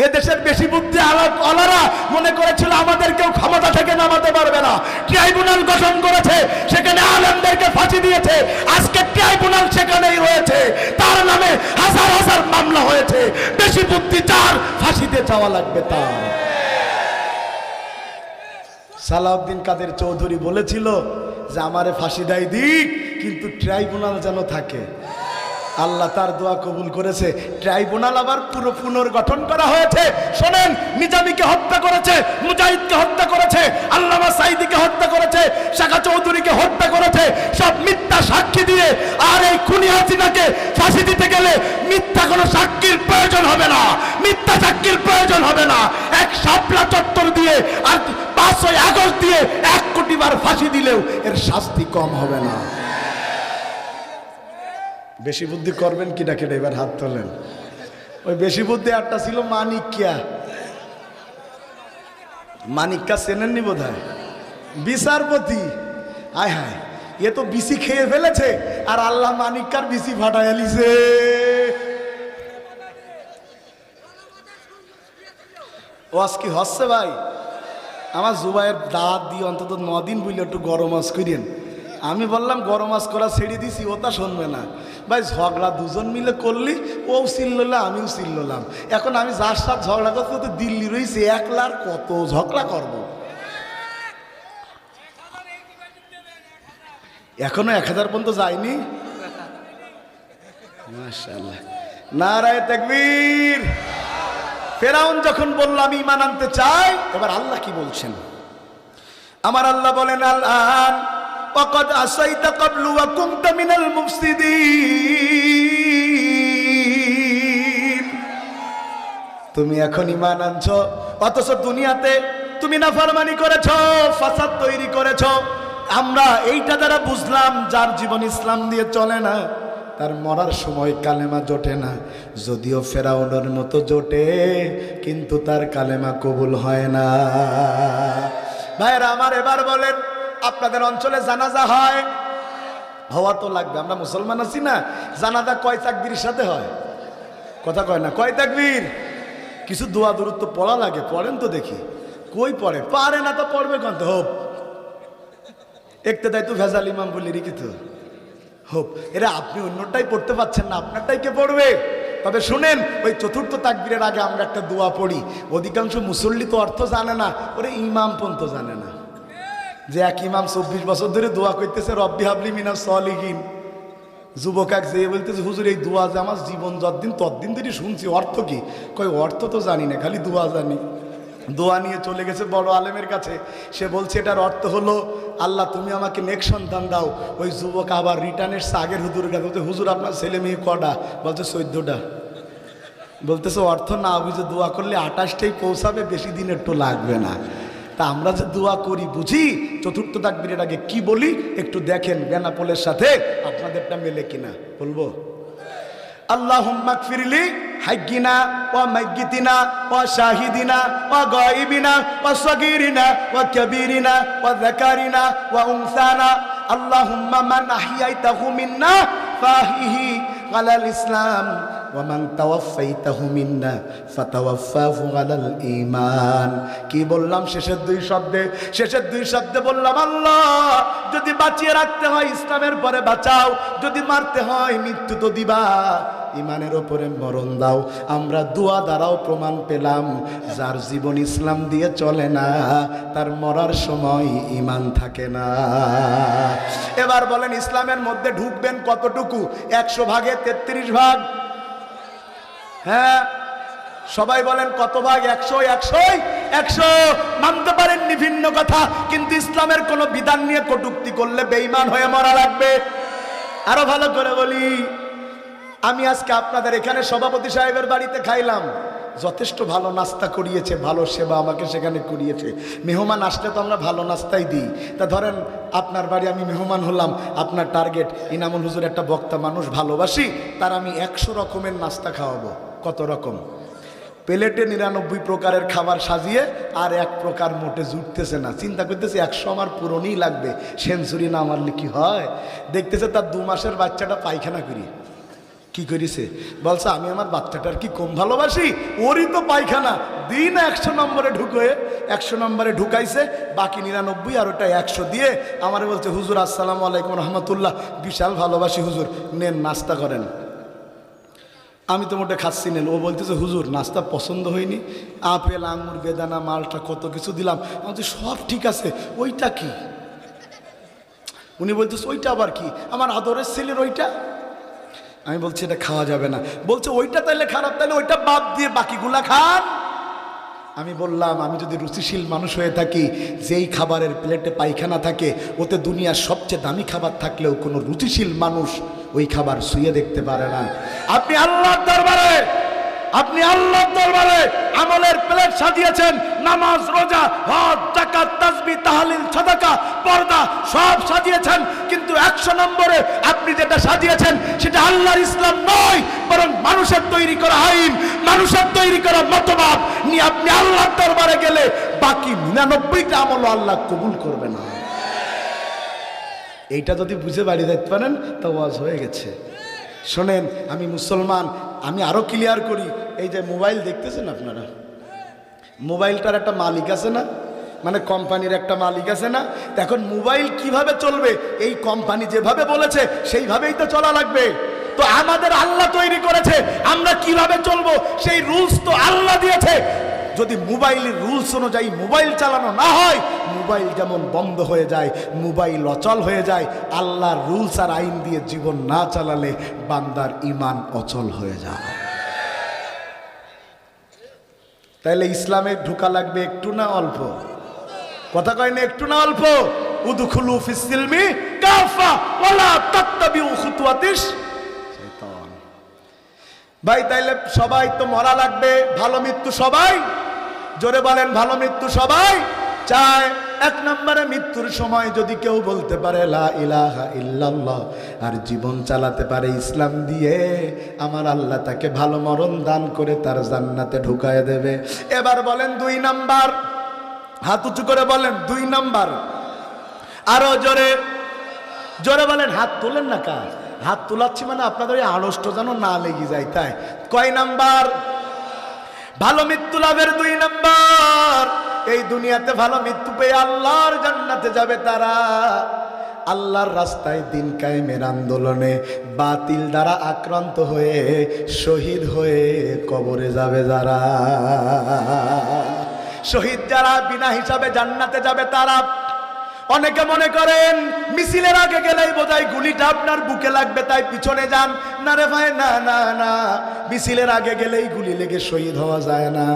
এদেশের বেশি বুদ্ধি আলারা মনে করেছিল আমাদেরকেও ক্ষমতা থেকে নামাতে পারবে না, ট্রাইব্যুনাল গঠন করেছে, সেখানে আলেমদেরকে ফাঁসি দিয়েছে। আজকে ট্রাইব্যুনাল সেখানেই রয়েছে, তার নামে হাজার হাজার মামলা হয়েছে। বেশি বুদ্ধি চার, ফাঁসিতে যাওয়া লাগবে তার। সালাউদ্দিন কাদের চৌধুরী বলেছিল যে আমারে ফাঁসি দেয় দিক, কিন্তু ট্রাইব্যুনাল যেন থাকে। আল্লাহ তার দোয়া কবুল করেছে। ট্রাইব্যুনাল আবার পুরো পুনর্গঠন করা হয়েছে। শোনেন, নিজামীকে হত্যা করেছে, মুজাহিদকে হত্যা করেছে, আল্লামা সাঈদীকে হত্যা করেছে, শাখা চৌধুরীকে হত্যা করেছে, সব মিথ্যা সাক্ষী দিয়ে। আর এই খুনি হাসিনাকে ফাঁসি দিতে গেলে মিথ্যা কোনো সাক্ষীর প্রয়োজন হবে না, মিথ্যা সাক্ষীর প্রয়োজন হবে না। এক শাপলা চত্বর দিয়ে আর 5ই আগস্ট দিয়ে 1 কোটি বার ফাঁসি দিলেও এর শাস্তি কম হবে না। বেশি বুদ্ধি করবেন কিনা কেটে এবার হাত তোলেন। ওই বেশি বুদ্ধি একটা ছিল মানিক্যা। মানিক্যা চেনেননি বোধ হয়, বিচারপতি। হায় হায়, এ তো বিসি খেয়ে ফেলেছে, আর আল্লাহ মানিক্যার বিসি ফাটায় লিছে। ওয়াজ কি হচ্ছে ভাই? আমার জুবাইয়ের দাঁত দিয়ে অন্তত 9 দিন বললে একটু গরম মাছ করিয়েন। আমি বললাম গরম মাছ করা ছেড়ে দিছি, ও তা শুনবে না। ভাই ঝগড়া দুজন মিলে করলি, ও চিল্লাম আমিও চিল্লাম। এখন আমি যার সাথে ঝগড়া করতে তো দিল্লি রয়েছে, একলার কত ঝগড়া করব। এখনো 1000 পর্যন্ত যায়নি। মাশাআল্লাহ, নারায়ে তাকবীর। ফেরাউন যখন বলল আমি ঈমান আনতে চাই, এবার আল্লাহ কি বলছেন? আমার আল্লাহ বলেন আল-আন ওয়াকাদ আসাইতা ক্বাবলু ওয়া কুনতা মিনাল মুফসিদিন। তুমি এখন ঈমান আনছো, অথচ দুনিয়াতে তুমি নাফরমানি করেছো, ফাসাদ তৈরি করেছো। আমরা এইটা দ্বারা বুঝলাম, যার জীবন ইসলাম দিয়ে চলে না তার মরার সময় কালেমা জোটে না। যদিও ফেরাউনের মতো জোটে, কিন্তু তার কালেমা কবুল হয় না। ভাইরা আমার, এবার বলেন আপনাদের অঞ্চলে জানাজা হয়? হওয়া তো লাগবে, আমরা মুসলমান আছি না। জানাজা কয় তাকবীরের সাথে হয়? কথা কয় না, কয় তাকবীর? কিছু দোয়া দুরূদ তো পড়া লাগে, পড়েন তো দেখি। কই পড়ে? পারে না তো পড়বে কত হোক। একতে তো ভেজাল ইমাম বলে লিখিত হোক। এরা আপনি অন্যটাই পড়তে পারছেন না, আপনারটাই কে পড়বে? তবে শুনেন, ওই চতুর্থ তাকবীরের আগে আমরা একটা দোয়া পড়ি। অধিকাংশ মুসল্লি তো অর্থ জানে না, ওরে ইমাম পর্যন্ত জানে না। যে এক ইমাম 24 বছর ধরে দোয়া করতেছে, রব্বি হাবলি মিনাস সলিহিন। যুবক এক যে বলতেছে, হুজুর এই দোয়া যে আমার জীবন যতদিন ততদিন ধরে শুনছি, অর্থ কি? কয় অর্থ তো জানি না, খালি দোয়া জানি। দোয়া নিয়ে চলে গেছে বড় আলেমের কাছে। সে বলছে এটার অর্থ হলো, আল্লাহ তুমি আমাকে নেক সন্তান দাও। ওই যুবক আবার রিটার্ন এসছে আগের হুজুরের কাছে, বলতে হুজুর আপনার ছেলে মেয়ে কটা? বলছে 14টা। বলতেছে অর্থ না বুঝে দোয়া করলে 28টাই পৌঁছাবে, বেশি দিন একটু লাগবে না। তা আমরা যে দোয়া করি বুঝি, চতুর্থ তাকবীরের আগে কি বলি একটু দেখেন, বেনাপোলের সাথে আপনাদেরটা মেলে কিনা। বলবো আল্লাহুম্মা গফিরলি হাইয়িনা ওয়া মাইয়িতিনা ওয়া শাহিদিনা ওয়া গায়িবিনা ওয়া সাগীরিনা ওয়া কাবীরিনা ওয়া যাকারিনা ওয়া উনসানা। আল্লাহুম্মা মান আহইয়াইতাহু মিন্না ফাহিহি আলাল ইসলাম ওয়া মান তাওয়াফাইতাহু মিন্না ফাতাওয়াফাহু আলাল ঈমান। কি বললাম শেষের 2 শব্দে? শেষের 2 শব্দে বললাম আল্লাহ যদি বাঁচিয়ে রাখতে হয় ইসলামের পরে বাঁচাও, যদি মারতে হয় মৃত্যু তো দিবা, ইমানের ওপরে মরণ দাও। আমরা দোয়া দ্বারাও প্রমাণ পেলাম, যার জীবন ইসলাম দিয়ে চলে না তার মরার সময় ইমান থাকে না। এবার বলেন ইসলামের মধ্যে ঢুকবেন কতটুকু? 100 ভাগে 33 ভাগ। হ্যাঁ সবাই বলেন কত ভাগ? 100 100 মানতে পারেন বিভিন্ন কথা, কিন্তু ইসলামের কোন বিধান নিয়ে কটূক্তি করলে বেঈমান হয়ে মরা লাগবে। আরো ভালো করে বলি, আমি আজকে আপনাদের এখানে সভাপতি সাহেবের বাড়িতে খাইলাম, যথেষ্ট ভালো নাস্তা করিয়েছে, ভালো সেবা আমাকে সেখানে করিয়েছে। মেহমান আসলে তো আমরা ভালো নাস্তাই দিই। তা ধরেন আপনার বাড়ি আমি মেহমান হলাম, আপনার টার্গেট ইনামুল হুজুর একটা বক্তা মানুষ, ভালোবাসি, তার আমি 100 রকমের নাস্তা খাওয়াবো। কত রকম? প্লেটে 99 প্রকারের খাবার সাজিয়ে আর 1 প্রকার মোটে জুটতেছে না। চিন্তা করতেছে 100 আমার পুরনই লাগবে, সেঞ্চুরি না মারলে কি হয়? দেখতেছে তার 2 মাসের বাচ্চাটা পায়খানা করি। কি করেছে বলছে আমি আমার বাচ্চাটার কি কম ভালোবাসি, ওরই তো পায়খানা দিন 100 নম্বরে ঢুকোয় 100 নম্বরে ঢুকাইছে, বাকি 99 আর ওটা 100 দিয়ে আমারে বলছে হুজুর আসসালামু আলাইকুম রহমতুল্লাহ, বিশাল ভালোবাসি হুজুর, নেন নাস্তা করেন। আমি তো মোটে খাচ্ছি নেন, ও বলতেছে হুজুর নাস্তা পছন্দ হয়নি, আপেল আঙুর বেদানা মালটা কত কিছু দিলাম, আমি বলছি সব ঠিক আছে, ওইটা কি? উনি বলতেছে ওইটা আবার কি? আমার আদরের ছেলের ওইটা। আমি বলছি এটা খাওয়া যাবে না। বলছে ওইটা তাইলে খারাপ, তাহলে ওইটা বাদ দিয়ে বাকিগুলা খান। আমি বললাম আমি যদি রুচিশীল মানুষ হয়ে থাকি, যেই খাবারের প্লেটে পায়খানা থাকে ওতে দুনিয়ার সবচেয়ে দামি খাবার থাকলেও কোনো রুচিশীল মানুষ ওই খাবার ছুঁয়ে দেখতে পারে না। আপনি আল্লাহর দরবারে আমলের প্লেট সাজিয়েছেন, নামাজ রোজা হজ যাকাত তাসবিহ তাহলিল সাদাকা পর্দা সব সাজিয়েছেন, কিন্তু 100 নম্বরে আপনি যেটা সাজিয়েছেন সেটা আল্লাহর ইসলাম নয়, বরং মানুষের তৈরি করা আইন, মানুষের তৈরি করা মতবাদ নিয়ে আপনি আল্লাহর দরবারে গেলে বাকি 99টা আমল আল্লাহ কবুল করবে না। এইটা যদি বুঝে বাড়ি দেখতে পারেন তো ওয়াজ হয়ে গেছে। শোনেন আমি মুসলমান, আমি আরো ক্লিয়ার করি। এই যে মোবাইল দেখতেছেন আপনারা, মোবাইলটার একটা মালিক আছে না, মানে কোম্পানির একটা মালিক আছে না? এখন মোবাইল কিভাবে চলবে এই কোম্পানি যেভাবে বলেছে সেইভাবেই তো চলা লাগবে। তো আমাদের আল্লাহ তৈরি করেছে, আমরা কিভাবে চলবো সেই রুলস তো আল্লাহ দিয়েছে। যদি মোবাইলের রুলস অনুযায়ী মোবাইল চালানো না হয়, মোবাইল যেমন বন্ধ হয়ে যায়, মোবাইল অচল হয়ে যায়, আল্লাহর রুলস আর আইন দিয়ে জীবন না চালালে বান্দার ঈমান অচল হয়ে যায়। তাইলে ইসলামে ঢোকা লাগবে একটু না অল্প? কথা কয় না একটু না অল্প? উদখুলু ফিস সিলমি কাফা ওয়ালা তাত্তাবিউ খুতুওয়াতিশ শাইতান। ভাই তাইলে সবাই তো মরা লাগবে, ভালো মৃত্যু সবাই জোরে বলেন, ভালো মৃত্যু সবাই চায়। 1 নম্বরে মৃত্যুর সময় যদি কেউ বলতে পারে লা ইলাহা ইল্লাল্লাহ আর জীবন চালাতে পারে ইসলাম দিয়ে, আমার আল্লাহ তাকে ভালো মরণ দান করে তার জান্নাতে ঢুকায় দেবে। এবার বলেন 2 নাম্বার, হাত উঁচু করে বলেন 2 নাম্বার, আরো জোরে জোরে বলেন, হাত তোলেন না কার? হাত তোলাচ্ছি মানে আপনাদের ওই আড়ষ্ট যেন না লেগে যায়, তাই। কয় নাম্বার? ভালো মৃত্যু লাভের 2 নাম্বার, এই দুনিয়াতে ভালো মৃত্যু পেয়ে আল্লাহর জান্নাতে যাবে তারা। আল্লাহর রাস্তায় দিন কায়েমের আন্দোলনে বাতিল দ্বারা আক্রান্ত হয়ে শহীদ হয়ে কবরে যাবে যারা, শহীদ যারা বিনা হিসাবে জান্নাতে যাবে তারা। অনেকে মনে করেন মিছিলের আগে গেলেই বোধহয় গুলিটা আপনার বুকে লাগবে তাই পিছনে যান। না রে ভাই, না না না, মিছিলের আগে গেলেই গুলি লেগে শহীদ হওয়া যায় না।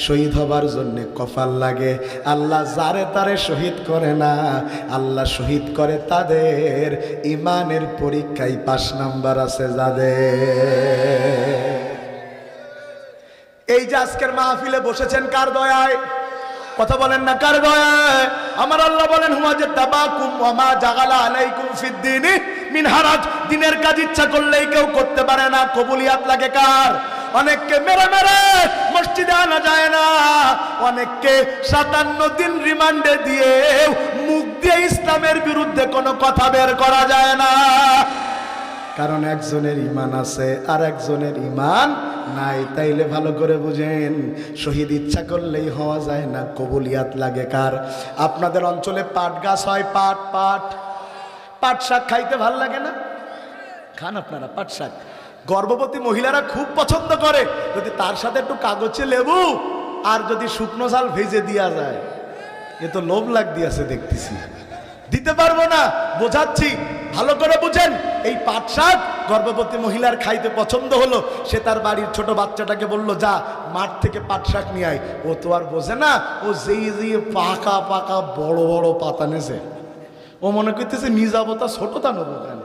শহীদ হবার জন্য কপাল লাগে। আল্লাহ যারে তারে শহীদ করে না, আল্লাহ শহীদ করে তাদের ইমানের পরীক্ষায় 5 নাম্বার আছে যাদের। এই যে আজকের মাহফিলে বসেছেন কার দয়ায়? কথা বলেন না কার দয়ায়? আমার আল্লাহ বলেন হুমাজে তাবাকুম ওয়া মা জাগালা আলাইকুম ফিদ্দীনি মিন হারাজ। দিনের কাজ ইচ্ছা করলেই কেউ করতে পারে না, কবুলিয়াত লাগে কার? অনেককে মেরে মেরে মসজিদে আনা যায় না, অনেককে 57 দিন রিমান্ডে দিয়ে মুখ দিয়ে ইসলামের বিরুদ্ধে কোনো কথা বের করা যায় না। কারণ একজনের ঈমান আছে আর একজনের ঈমান নাই। তাইলে ভালো করে বুঝেন, শহীদ ইচ্ছা করলেই হওয়া যায় না, কবুলিয়াত লাগে কার? আপনাদের অঞ্চলে পাট গাছ হয়, পাট শাক খাইতে ভাল লাগে না? খান আপনারা পাট শাক? গর্ভবতী মহিলারা খুব পছন্দ করে, যদি তার সাথে একটু কাগজে লেবু আর যদি শুকনো ঝাল ভেজে দেওয়া যায়। এ তো লোভ লাগ দিয়েছে দেখতেছি, দিতে পারবো না, বোঝাচ্ছি ভালো করে বুঝেন। এই পাট শাক গর্ভবতী মহিলার খাইতে পছন্দ হলো, সে তার বাড়ির ছোট বাচ্চাটাকে বলল যা মাঠ থেকে পাট শাক নিয়ে আয়। ও তো আর বোঝে না, ও যেই পাকা পাকা বড় বড় পাতা নেছে, ও মনে করতেছে নিজাবো তা ছোটতা নেবো কেন।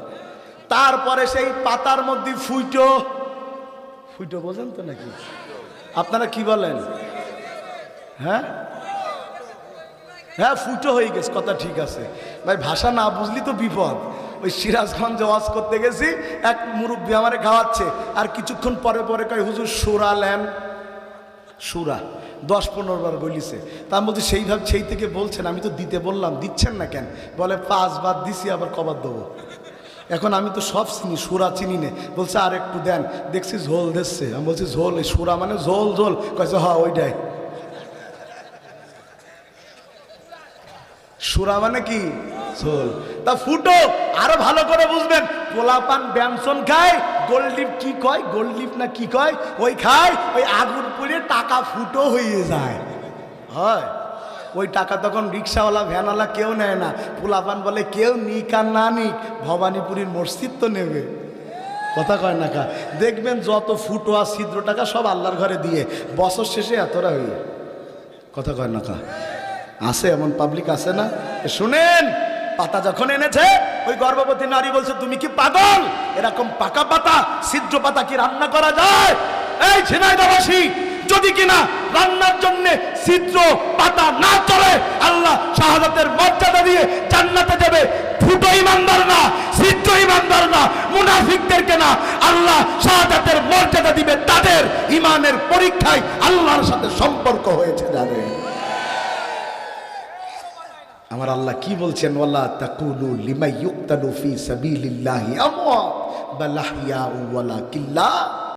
তারপরে সেই পাতার মধ্যে ফুইটো বোঝেন তো নাকি আপনারা, কি বলেন? হ্যাঁ হ্যাঁ, ফুটো হয়ে গেছে, কথা ঠিক আছে ভাই, ভাষা না বুঝলি তো বিপদ। ওই সিরাজগঞ্জে ওয়াজ করতে গেছি, এক মুরব্বী আমারে খাওয়াচ্ছে, আর কিছুক্ষণ পরে পরে কয় হুজুর সুরা লেন, সুরা 10-15 বার বলিছে। তার মধ্যে সেইভাবে সেই থেকে বলছেন, আমি তো দিতে বললাম, দিচ্ছেন না কেন? বলে 5 বার দিছি, আবার কবার দেবো? এখন আমি তো সব চিনি, সুরা চিনি নে, বলছে আর একটু দেন, দেখছি ঝোল দিচ্ছে। আমি বলছি ঝোল, এই সুরা মানে ঝোল ঝোল, কয়েছে হ্যাঁ ওইটাই। সুরা মানে কি? ঝোল। তা ফুটো আরো ভালো করে বুঝবেন, পোলাপান ব্যঞ্জন খায়, গোল্ড লিফ কি কয়, গোল্ড লিফ না কি কয়, ওই খায়, ওই আগুন পুড়ে টাকা ফুটো হয়ে যায়। হয় ওই টাকা তখন রিক্সাওয়ালা ভ্যানওয়ালা কেউ নেয় না, পোলাপান বলে কেউ নিক আর না নিক, ভবানীপুরীর মসজিদ তো নেবে। কথা কয় না কা? দেখবেন যত ফুটো আর ছিদ্র টাকা সব আল্লাহর ঘরে দিয়ে বছর শেষে এতটা হয়ে। কথা কয় না কা? আছে এমন পাবলিক আছে না? শুনেন, পাতা যখন এনেছে ওই গর্ভবতী নারী বলছে তুমি কি পাগল, এরকম পাকা পাতা ছিদ্র পাতা কি রান্না করা যায়? এই ঝিনাইদহবাসী, যদি কিনা রান্নার জন্য ছিদ্র পাতা না চলে, আল্লাহ শাহাদাতের মর্যাদা দিয়ে জান্নাতে যাবে। ফুটো ইমানদার না, ছিদ্র ইমানদার না, মুনাফিকদেরকে না, আল্লাহ শাহাদাতের মর্যাদা দিবে তাদের ইমানের পরীক্ষায় আল্লাহর সাথে সম্পর্ক হয়েছে যাদের। আমার আল্লাহ কি বলছেন, ওয়ালা তাকুলু লিমা ইউকতালু ফি সাবিলিল্লাহি আমওয়াত বাল আহইয়াউ ওয়ালাকিল্লা